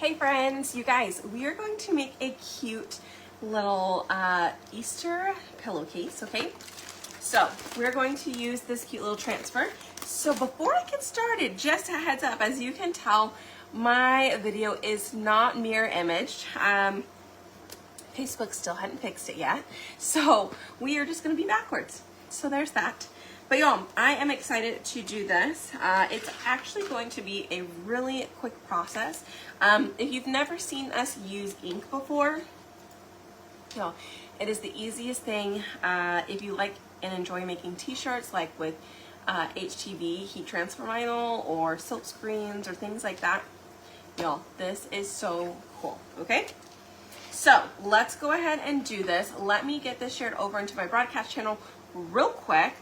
Hey friends, you guys, we are going to make a cute little Easter pillowcase, okay? So we're going to use this cute little transfer. So before I get started, just a heads up, as you can tell, my video is not mirror imaged. Facebook still hadn't fixed it yet. So we are just gonna be backwards. So there's that. But y'all, I am excited to do this. It's actually going to be a really quick process. If you've never seen us use ink before, y'all, it is the easiest thing. If you like and enjoy making t-shirts like with HTV, heat transfer vinyl, or silk screens or things like that, y'all, this is so cool, okay? So let's go ahead and do this. Let me get this shared over into my broadcast channel real quick,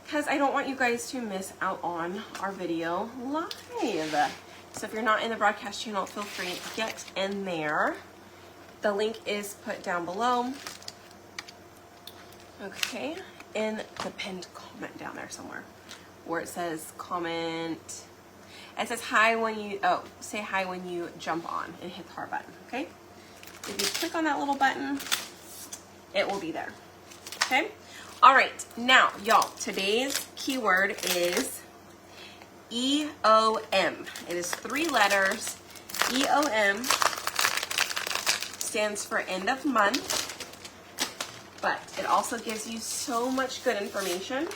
because I don't want you guys to miss out on our video live. So if you're not in the broadcast channel, feel free to get in there. The link is put down below. Okay, in the pinned comment down there somewhere, where it says comment. It says hi when you, say hi when you jump on, and hit the heart button, okay? If you click on that little button, it will be there, okay? All right, now, y'all, today's keyword is EOM. It is 3 letters. EOM stands for end of month, but it also gives you so much good information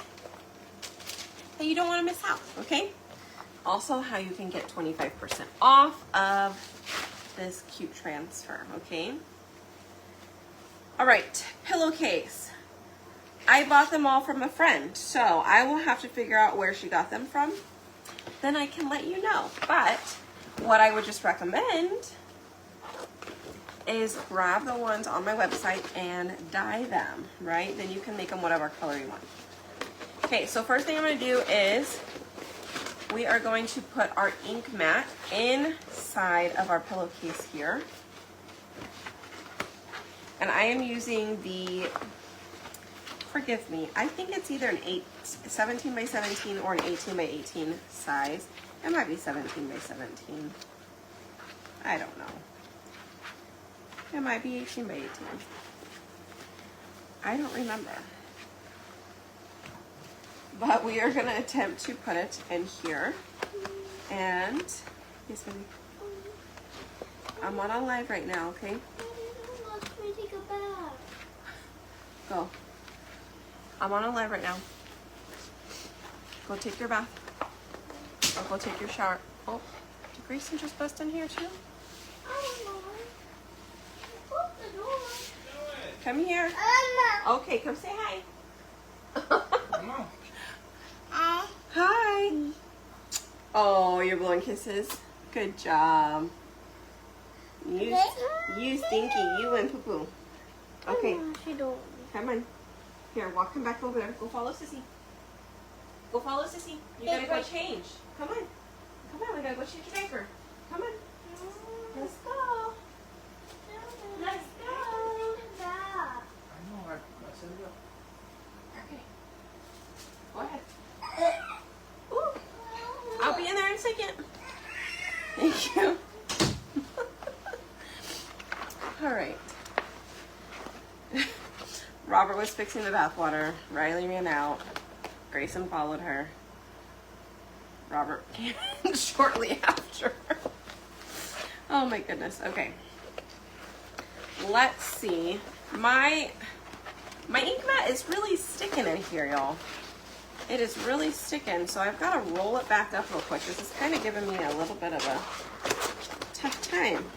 that you don't want to miss out, okay? Also, how you can get 25% off of this cute transfer, okay? All right, pillowcase. I bought them all from a friend, so I will have to figure out where she got them from. Then I can let you know. But what I would just recommend is grab the ones on my website and dye them, right? Then you can make them whatever color you want. Okay, so first thing I'm going to do is we are going to put our ink mat inside of our pillowcase here. And I am using the, forgive me, I think it's either an 17 by 17 or an 18 by 18 size. It might be 17 by 17. I don't know. It might be 18 by 18. I don't remember. But we are going to attempt to put it in here. And, yes, baby. I'm on a live right now, okay? Go. I'm on a live right now. Go take your bath. Or go take your shower. Oh, did Grayson just bust in here too? Come here. Okay, come say hi. Come on. Hi. Oh, you're blowing kisses. Good job. You stinky. You and poo-poo. Okay. Come on. Here, walk him back over there. Go follow Sissy. Go follow Sissy. You gotta go change. Come on. Come on, we gotta go change your diaper. Come on. Let's go. Let's go. I know, I said it. Okay. Go ahead. Ooh. I'll be in there in a second. Thank you. All right. Robert was fixing the bath water. Riley ran out. Grayson followed her. Robert came in shortly after. Oh my goodness. Okay. Let's see. My ink mat is really sticking in here, y'all. It is really sticking, so I've got to roll it back up real quick. This is kind of giving me a little bit of a tough time.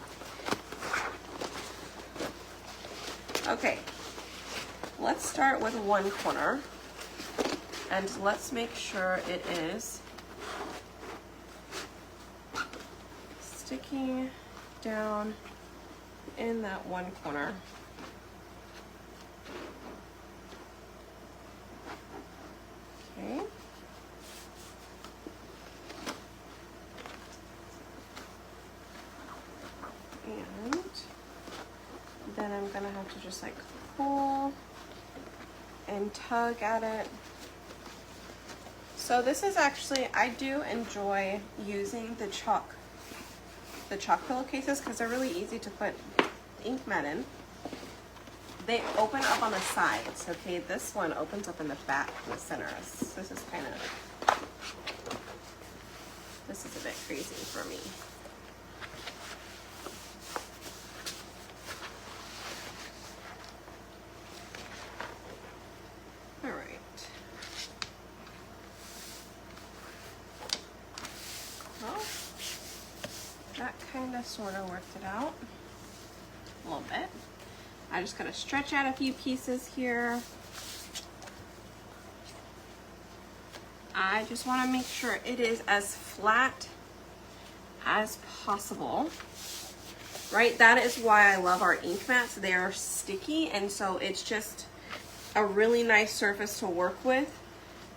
Okay. Let's start with one corner, and let's make sure it is sticking down in that one corner. Okay. And then I'm gonna have to just like pull and tug at it. So this is actually, I do enjoy using the chalk the chalk pillowcases because they're really easy to put ink mat in. They open up on the sides, okay? This one opens up in the back in the center. This is kind of, this is a bit crazy for me. All right. Well, that kind of sort of worked it out a little bit. I just gotta stretch out a few pieces here. I just want to make sure it is as flat as possible. Right, that is why I love our ink mats. They are sticky, and so it's just a really nice surface to work with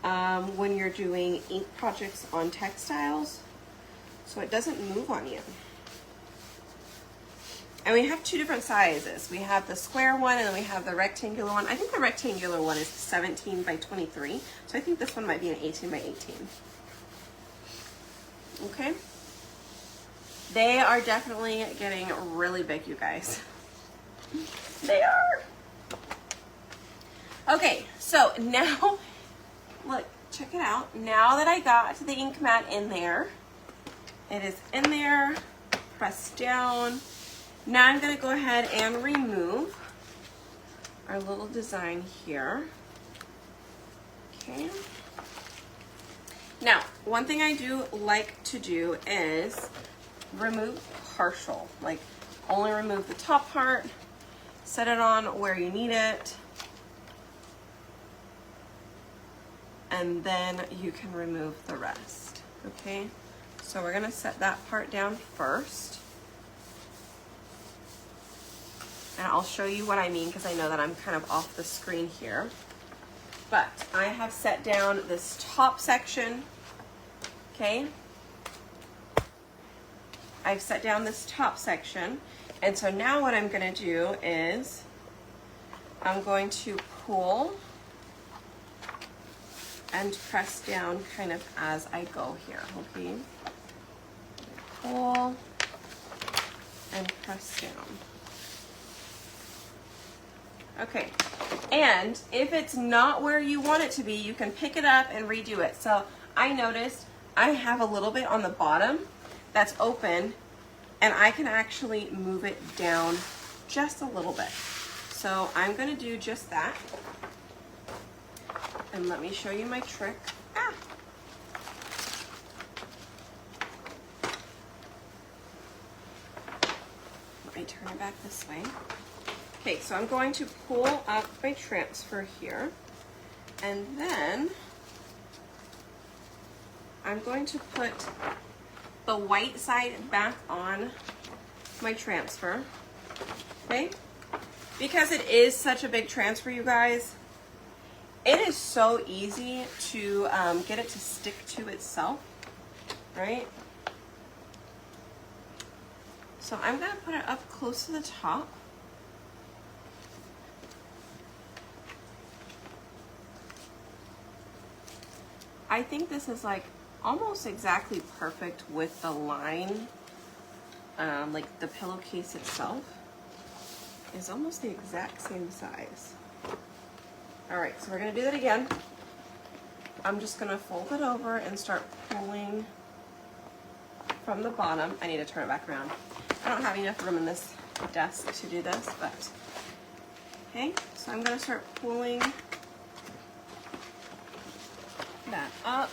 when you're doing ink projects on textiles, so it doesn't move on you. And we have two different sizes. We have the square one and then we have the rectangular one. I think the rectangular one is 17 by 23. So I think this one might be an 18 by 18. Okay. They are definitely getting really big, you guys. They are. Okay, so now, look, check it out. Now that I got the ink mat in there, it is in there, pressed down. Now I'm going to go ahead and remove our little design here. Okay. Now, one thing I do like to do is remove partial, like only remove the top part, set it on where you need it, and then you can remove the rest. Okay, so we're going to set that part down first. And I'll show you what I mean because I know that I'm kind of off the screen here. But I have set down this top section, okay? I've set down this top section. And so now what I'm gonna do is I'm going to pull and press down kind of as I go here, okay? Pull and press down. Okay, and if it's not where you want it to be, you can pick it up and redo it. So I noticed I have a little bit on the bottom that's open, and I can actually move it down just a little bit. So I'm gonna do just that. And let me show you my trick. Let me turn it back this way. Okay, so I'm going to pull up my transfer here, and then I'm going to put the white side back on my transfer, okay? Because it is such a big transfer, you guys, it is so easy to get it to stick to itself, right? So I'm gonna put it up close to the top. I think this is like almost exactly perfect with the line, like the pillowcase itself is almost the exact same size. All right, so we're gonna do that again. I'm just gonna fold it over and start pulling from the bottom. I need to turn it back around. I don't have enough room in this desk to do this, but okay, so I'm gonna start pulling that up.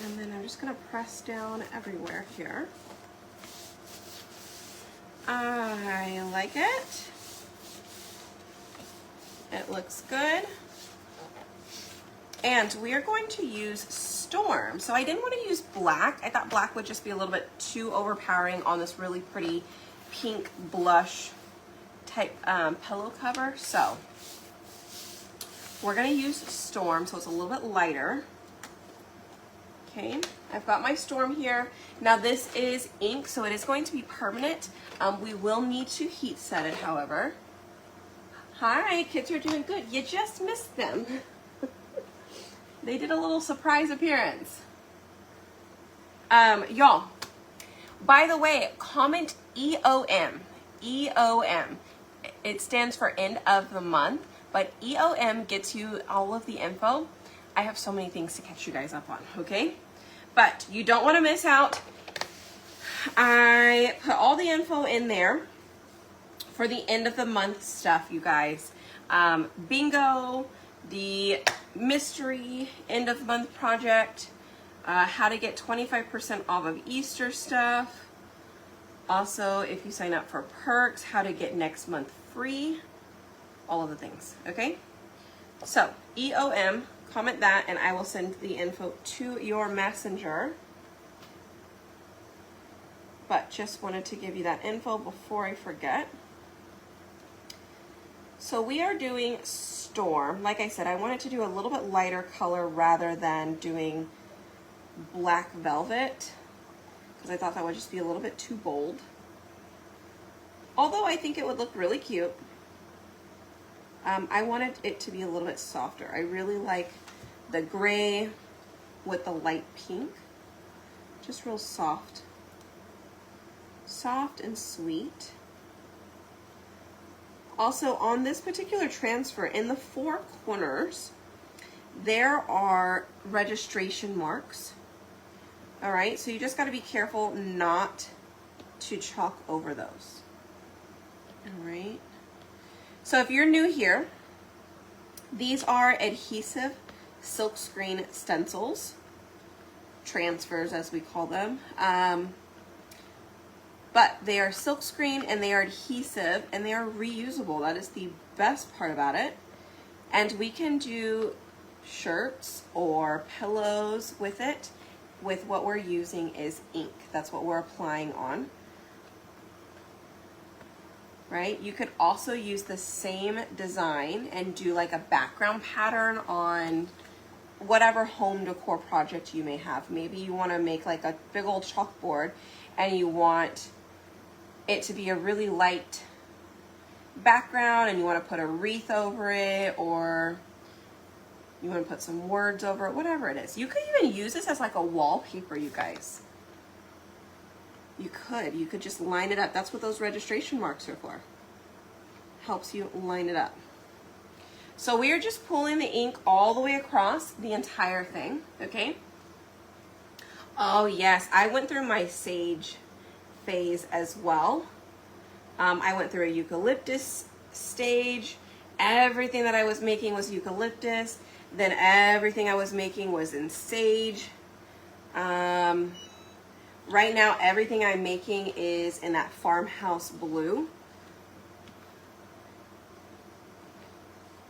And then I'm just going to press down everywhere here. I like it. It looks good. And we are going to use Storm. So I didn't want to use black. I thought black would just be a little bit too overpowering on this really pretty pink blush type pillow cover. So we're going to use Storm, so it's a little bit lighter. Okay, I've got my Storm here. Now this is ink, so it is going to be permanent. We will need to heat set it, however. Hi, kids are doing good. You just missed them. They did a little surprise appearance. Y'all, by the way, comment EOM. EOM. It stands for end of the month, but EOM gets you all of the info. I have so many things to catch you guys up on, okay? But you don't want to miss out. I put all the info in there for the end of the month stuff, you guys. Bingo, the mystery end of the month project, how to get 25% off of Easter stuff. Also, if you sign up for perks, how to get next month free, all of the things, okay? So, EOM, comment that, and I will send the info to your messenger. But just wanted to give you that info before I forget. So we are doing Storm. Like I said, I wanted to do a little bit lighter color rather than doing black velvet, because I thought that would just be a little bit too bold. Although I think it would look really cute. I wanted it to be a little bit softer. I really like the gray with the light pink. Just real soft. Soft and sweet. Also, on this particular transfer, in the four corners, there are registration marks. All right, so you just got to be careful not to chalk over those. All right. So if you're new here, these are adhesive silkscreen stencils, transfers as we call them. But they are silkscreen and they are adhesive and they are reusable. That is the best part about it. And we can do shirts or pillows with it. With what we're using is ink. That's what we're applying on. Right? You could also use the same design and do like a background pattern on whatever home decor project you may have. Maybe you want to make like a big old chalkboard and you want it to be a really light background and you want to put a wreath over it, or you want to put some words over it, whatever it is. You could even use this as like a wallpaper, you guys. You could just line it up. That's what those registration marks are for. Helps you line it up. So we are just pulling the ink all the way across the entire thing, okay? Oh yes, I went through my sage phase as well. I went through a eucalyptus stage. Everything that I was making was eucalyptus. Then everything I was making was in sage. Right now, everything I'm making is in that farmhouse blue,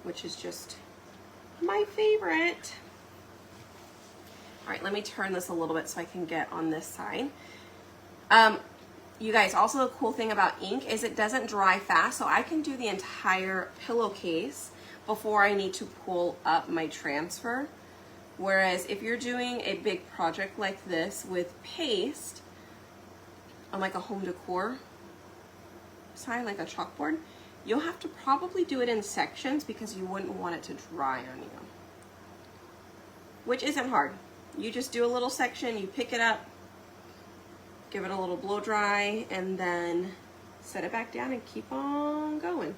which is just my favorite. All right, let me turn this a little bit so I can get on this side. You guys, also the cool thing about ink is it doesn't dry fast, so I can do the entire pillowcase before I need to pull up my transfer. Whereas if you're doing a big project like this with paste on like a home decor sign, like a chalkboard, you'll have to probably do it in sections because you wouldn't want it to dry on you. Which isn't hard. You just do a little section, you pick it up, give it a little blow dry, and then set it back down and keep on going.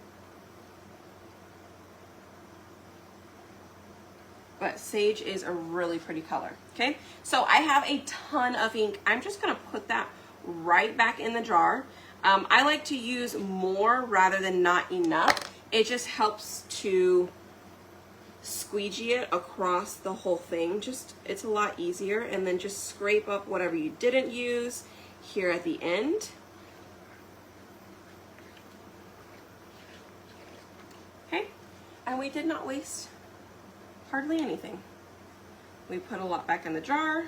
But sage is a really pretty color, okay? So I have a ton of ink. I'm just gonna put that right back in the jar. I like to use more rather than not enough. It just helps to squeegee it across the whole thing. It's a lot easier. And then just scrape up whatever you didn't use here at the end. Okay, and we did not waste hardly anything. We put a lot back in the jar.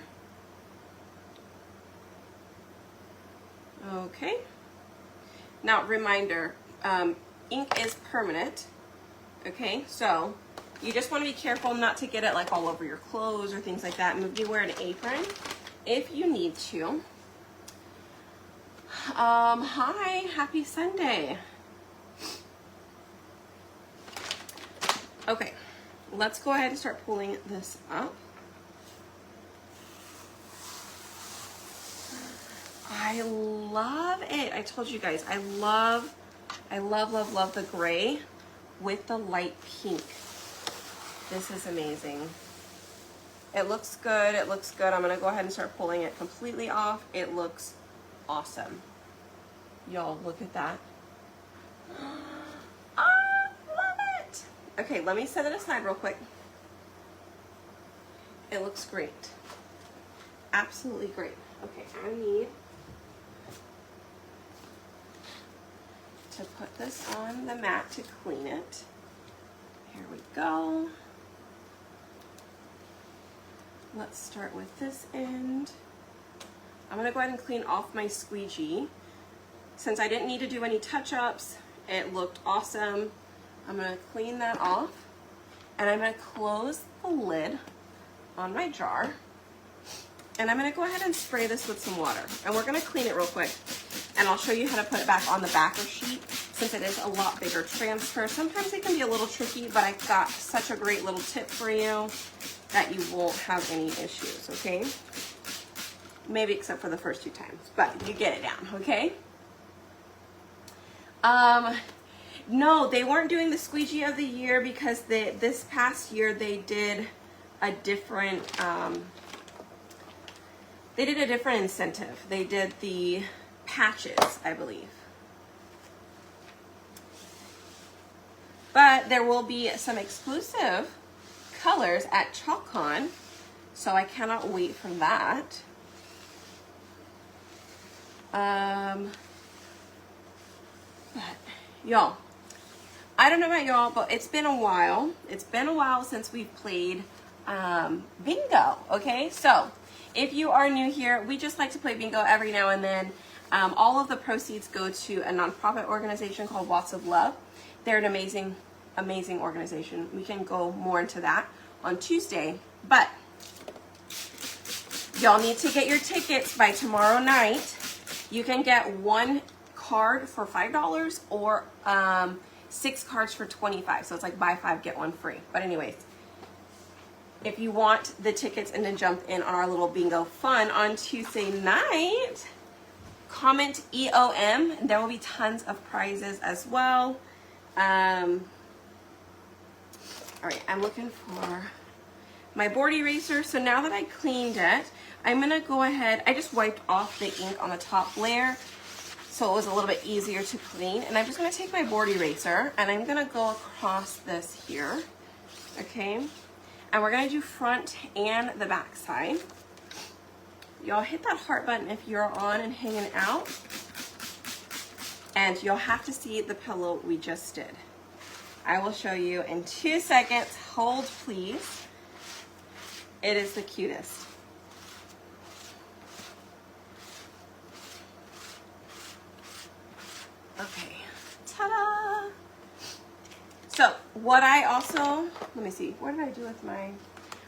Okay. Now, reminder, ink is permanent. Okay, so you just want to be careful not to get it like all over your clothes or things like that. Maybe wear an apron if you need to. Hi, happy Sunday. Okay, let's go ahead and start pulling this up. I love it. I told you guys, I love the gray with the light pink. This is amazing. It looks good, it looks good. I'm gonna go ahead and start pulling it completely off. It looks awesome. Y'all, look at that. I love it. Okay, let me set it aside real quick. It looks great. Absolutely great. Okay, I need to put this on the mat to clean it. Here we go. Let's start with this end. I'm gonna go ahead and clean off my squeegee. Since I didn't need to do any touch-ups, it looked awesome. I'm gonna clean that off, and I'm gonna close the lid on my jar, and I'm gonna go ahead and spray this with some water, and we're gonna clean it real quick, and I'll show you how to put it back on the backer sheet since it is a lot bigger transfer. Sometimes it can be a little tricky, but I've got such a great little tip for you that you won't have any issues, okay? Maybe except for the first 2 times, but you get it down, okay? No, they weren't doing the squeegee of the year because this past year they did a different, incentive. They did the patches, I believe. But there will be some exclusive colors at ChalkCon, so I cannot wait for that. But y'all, I don't know about y'all, but it's been a while. It's been a while since we've played bingo, okay? So if you are new here, we just like to play bingo every now and then. All of the proceeds go to a nonprofit organization called Watts of Love. They're an amazing, amazing organization. We can go more into that on Tuesday, but y'all need to get your tickets by tomorrow night. You can get 1 card for $5 or 6 cards for $25. So it's like buy 5, get 1 free. But anyways, if you want the tickets and to jump in on our little bingo fun on Tuesday night, comment EOM, and there will be tons of prizes as well. All right, I'm looking for my board eraser. So now that I cleaned it, I'm gonna go ahead, I just wiped off the ink on the top layer so it was a little bit easier to clean. And I'm just gonna take my board eraser and I'm gonna go across this here, okay? And we're gonna do front and the back side. Y'all hit that heart button if you're on and hanging out. And you'll have to see the pillow we just did. I will show you in 2 seconds. Hold, please. It is the cutest. Okay, ta-da! So what I also, let me see, what did I do with my,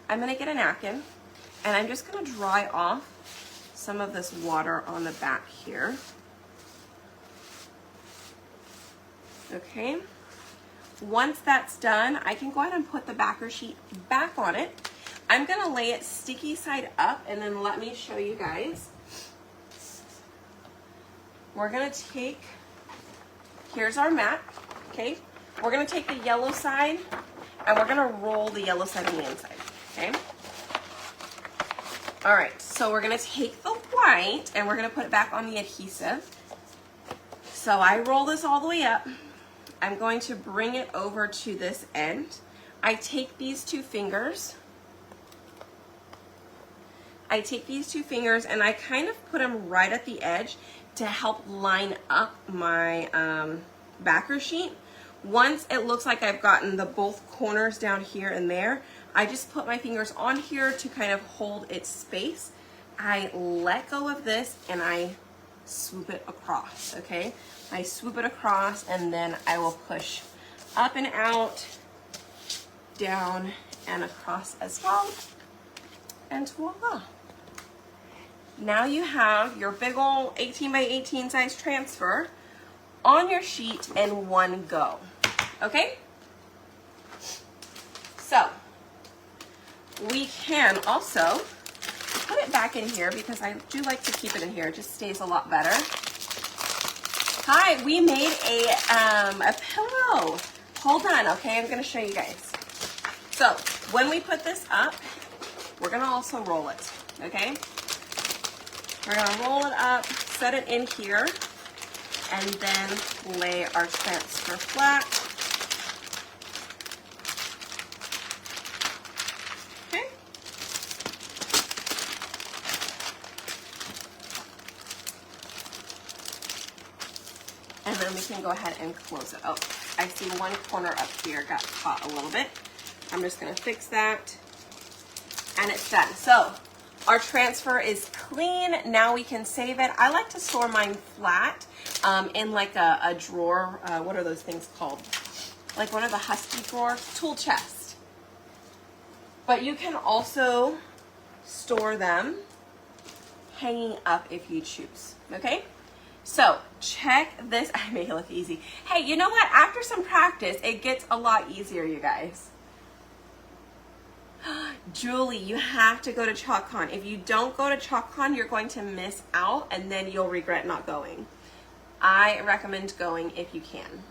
I'm gonna get a napkin and I'm just gonna dry off some of this water on the back here. Okay, once that's done, I can go ahead and put the backer sheet back on it. I'm gonna lay it sticky side up and then let me show you guys. We're gonna take, here's our mat, okay? We're gonna take the yellow side and we're gonna roll the yellow side on the inside, okay? All right, so we're gonna take the white and we're gonna put it back on the adhesive. So I roll this all the way up. I'm going to bring it over to this end. I take these 2 fingers. And I kind of put them right at the edge to help line up my backer sheet. Once it looks like I've gotten the both corners down here and there, I just put my fingers on here to kind of hold its space. I let go of this and I swoop it across, okay? I swoop it across and then I will push up and out, down and across as well, and voila. Now you have your big ol' 18 by 18 size transfer on your sheet in one go, okay? So we can also put it back in here because I do like to keep it in here. It just stays a lot better. Hi, we made a pillow. Hold on, okay? I'm gonna show you guys. So when we put this up, we're gonna also roll it, okay? We're gonna roll it up, set it in here, and then lay our transfer flat. Okay? And then we can go ahead and close it. Oh, I see one corner up here got caught a little bit. I'm just gonna fix that. And it's done. So our transfer is clean. Now we can save it. I like to store mine flat in like a drawer. What are those things called? Like one of the Husky drawers, tool chest. But you can also store them hanging up if you choose, okay? So check this. I make it look easy. Hey, you know what? After some practice, it gets a lot easier, you guys. Julie, you have to go to ChalkCon. If you don't go to ChalkCon, you're going to miss out and then you'll regret not going. I recommend going if you can.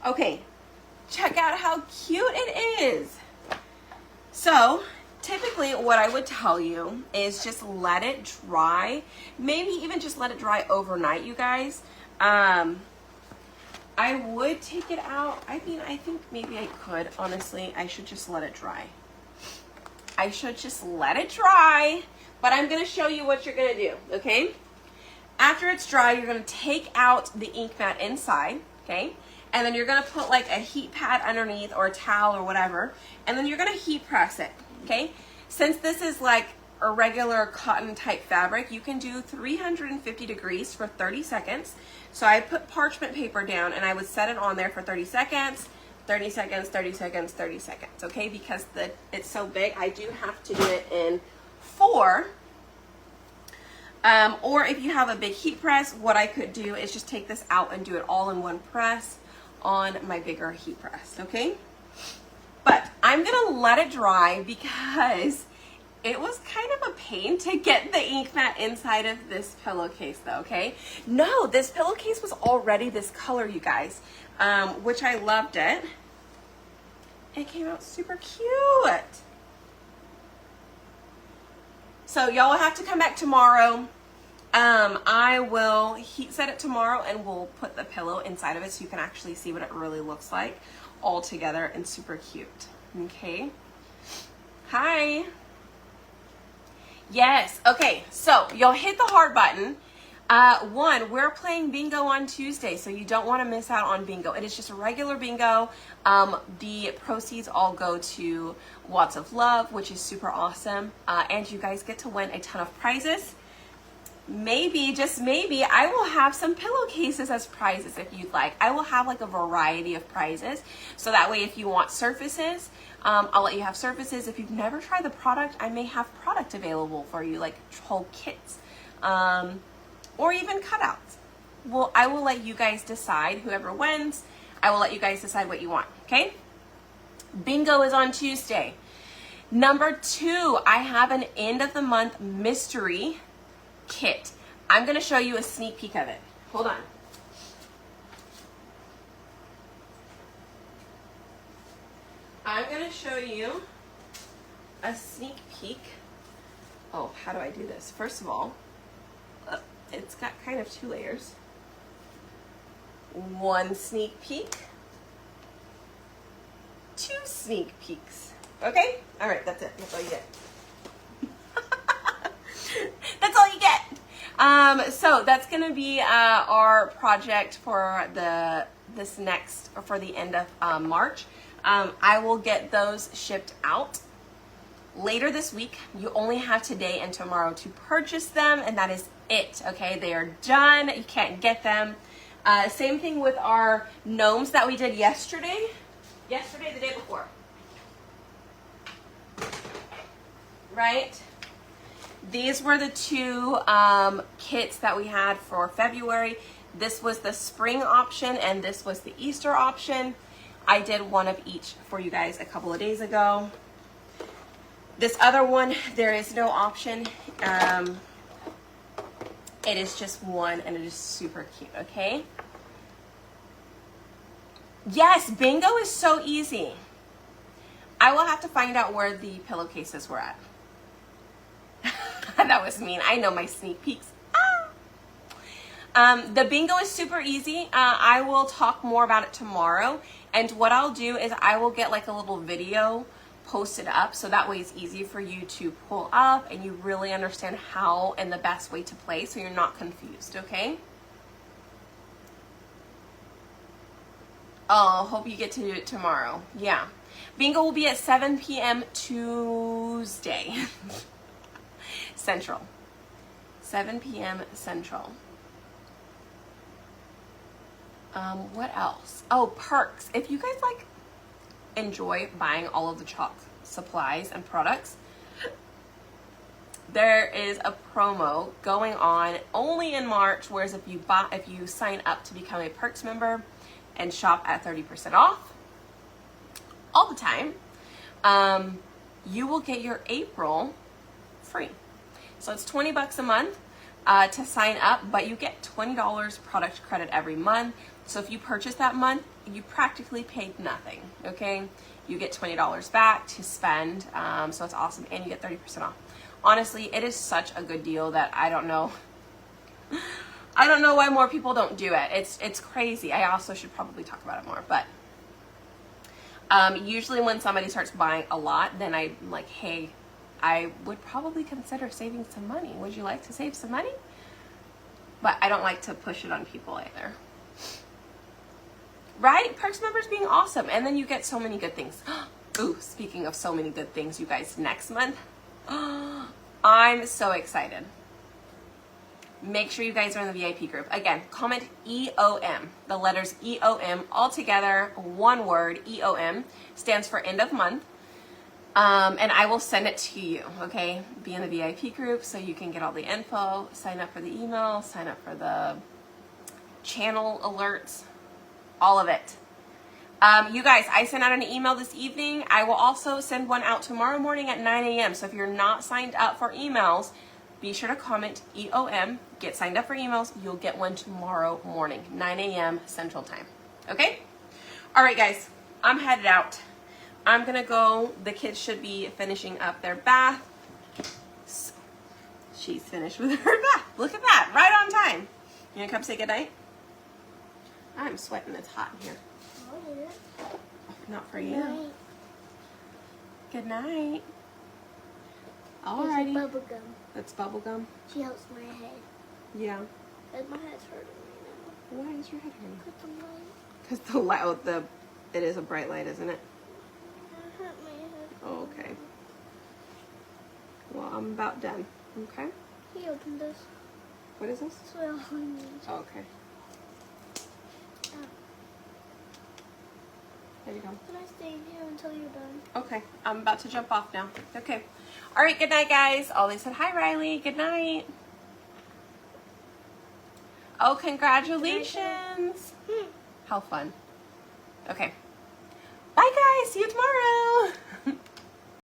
Okay, check out how cute it is. So typically what I would tell you is just let it dry. Maybe even just let it dry overnight, you guys. I would take it out. I mean, I think maybe I could. Honestly, I should just let it dry. I should just let it dry, but I'm going to show you what you're going to do, okay? After it's dry, you're going to take out the ink mat inside, okay? And then you're going to put like a heat pad underneath or a towel or whatever, and then you're going to heat press it, okay? Since this is like a regular cotton type fabric, you can do 350 degrees for 30 seconds. So I put parchment paper down and I would set it on there for 30 seconds, 30 seconds, 30 seconds, 30 seconds, okay? Because it's so big, I do have to do it in 4. Or if you have a big heat press, what I could do is just take this out and do it all in one press on my bigger heat press, okay? But I'm gonna let it dry because it was kind of a pain to get the ink mat inside of this pillowcase though, okay? No, this pillowcase was already this color, you guys, which I loved it. It came out super cute. So y'all will have to come back tomorrow. I will heat set it tomorrow and we'll put the pillow inside of it so you can actually see what it really looks like all together and super cute, okay? Hi. Yes, okay, so you'll hit the heart button. One, we're playing bingo on Tuesday, so you don't want to miss out on bingo. It is just a regular bingo. The proceeds all go to Watts of Love, which is super awesome. And you guys get to win a ton of prizes. Maybe, just maybe, I will have some pillowcases as prizes if you'd like. I will have like a variety of prizes. So that way if you want surfaces, I'll let you have surfaces. If you've never tried the product, I may have product available for you, like whole kits. Or even cutouts. Well, I will let you guys decide. Whoever wins, I will let you guys decide what you want, okay? Bingo is on Tuesday. Number 2, I have an end of the month mystery kit. I'm gonna show you a sneak peek of it. Hold on. I'm gonna show you a sneak peek. Oh, how do I do this? First of all, it's got kind of 2 layers. 1 sneak peek, 2 sneak peeks. Okay? All right, that's it. That's all you get. That's all you get. So that's gonna be our project for for the end of March. I will get those shipped out later this week. You only have today and tomorrow to purchase them, and that is it, okay? They are done. You can't get them. Same thing with our gnomes that we did yesterday. Yesterday, the day before. Right? These were the 2 kits that we had for February. This was the spring option, and this was the Easter option. I did one of each for you guys a couple of days ago. This other one, there is no option. It is just one, and it is super cute, okay? Yes, bingo is so easy. I will have to find out where the pillowcases were at. That was mean. I know my sneak peeks. The bingo is super easy. I will talk more about it tomorrow. And what I'll do is I will get like a little video posted up so that way it's easy for you to pull up and you really understand how and the best way to play so you're not confused, okay? Oh, hope you get to do it tomorrow. Yeah. Bingo will be at 7 p.m. Tuesday. Central. 7 p.m. Central. What else? Oh, perks. If you guys like enjoy buying all of the chalk supplies and products, there is a promo going on only in March, whereas if you sign up to become a perks member and shop at 30% off all the time, you will get your April free. So it's $20 a month to sign up, but you get $20 product credit every month. So if you purchase that month, you practically paid nothing, okay? You get $20 back to spend, so it's awesome, and you get 30% off. Honestly, it is such a good deal that I don't know why more people don't do it. It's crazy. I also should probably talk about it more, but usually when somebody starts buying a lot, then I'm like, hey, I would probably consider saving some money. Would you like to save some money? But I don't like to push it on people either. Right? Perks members being awesome. And then you get so many good things. Ooh, speaking of so many good things, you guys, next month, I'm so excited. Make sure you guys are in the VIP group. Again, comment EOM. The letters EOM all together, one word, EOM, stands for end of month. And I will send it to you, okay? Be in the VIP group so you can get all the info, sign up for the email, sign up for the channel alerts, all of it. You guys, I sent out an email this evening. I will also send one out tomorrow morning at 9 a.m. So if you're not signed up for emails, be sure to comment EOM, get signed up for emails. You'll get one tomorrow morning, 9 a.m. Central Time. Okay? All right, guys, I'm headed out. I'm gonna go. The kids should be finishing up their bath. So, she's finished with her bath. Look at that, right on time. You gonna come say goodnight? I'm sweating, it's hot in here. Not for you. Good night. Alrighty. Bubble gum. That's bubble gum. She helps my head. Yeah. And my head's hurting right now. Why is your head hurting? Because Because the light, it is a bright light, isn't it? I hurt my head. Oh, okay. Well, I'm about done. Okay. He opened this. What is this? That's what I need. Oh, okay. There you go. Can I stay here until you're done? Okay, I'm about to jump off now. Okay. All right, good night, guys. Oh, they said hi, Riley. Good night. Oh, congratulations. How fun. Okay. Bye, guys. See you tomorrow.